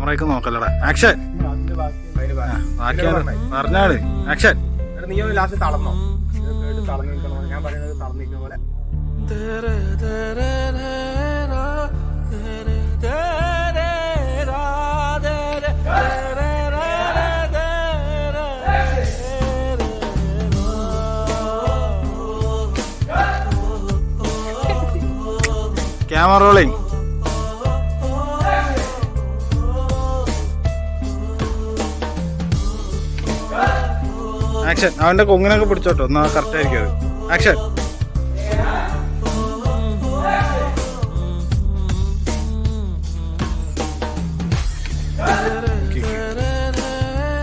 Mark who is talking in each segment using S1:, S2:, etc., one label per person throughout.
S1: ക്യാമറയ്ക്ക് നോക്കല്ലടാ. ആക്ഷൻ. പറഞ്ഞാണ് ആക്ഷൻ.
S2: നീ ലാസ്റ്റ് തളർന്നോ? തളർന്നു നിൽക്കണോ? ഞാൻ പറയുന്നത് തളർന്നു നിൽക്കുന്ന പോലെ.
S1: Camera rolling. ആക്ഷൻ. അവന്റെ കൊങ്ങിനൊക്കെ പിടിച്ചോട്ടോ, എന്നാ കറക്റ്റ് ആയിരിക്കും അത്. ആക്ഷൻ.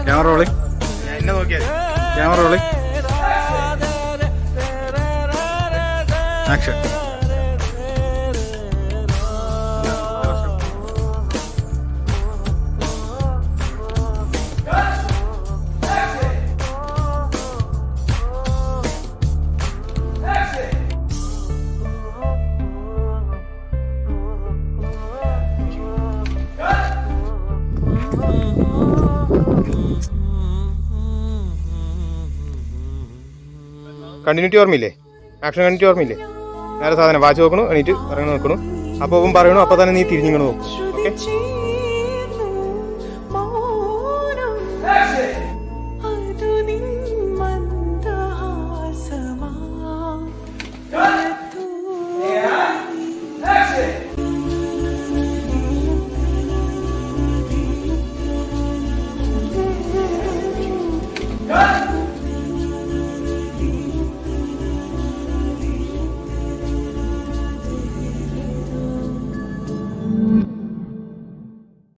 S1: Camera rolling.
S2: എന്നെ നോക്കിയാൽ
S1: ക്യാമറ റോളിംഗ്. ആക്ഷൻ.
S2: കണ്ടിന്യൂറ്റി ഓർമ്മയില്ലേ? ആക്ഷൻ കണ്ടിന്യൂറ്റി ഓർമ്മയില്ലേ? നേരെ സാധനം വാച്ച് നോക്കണു, എണീറ്റ് ഇറങ്ങി നോക്കണു. അപ്പോൾ പറയണു, അപ്പോൾ തന്നെ നീ തിരിഞ്ഞിങ്ങണ് നോക്കും. ഓക്കെ.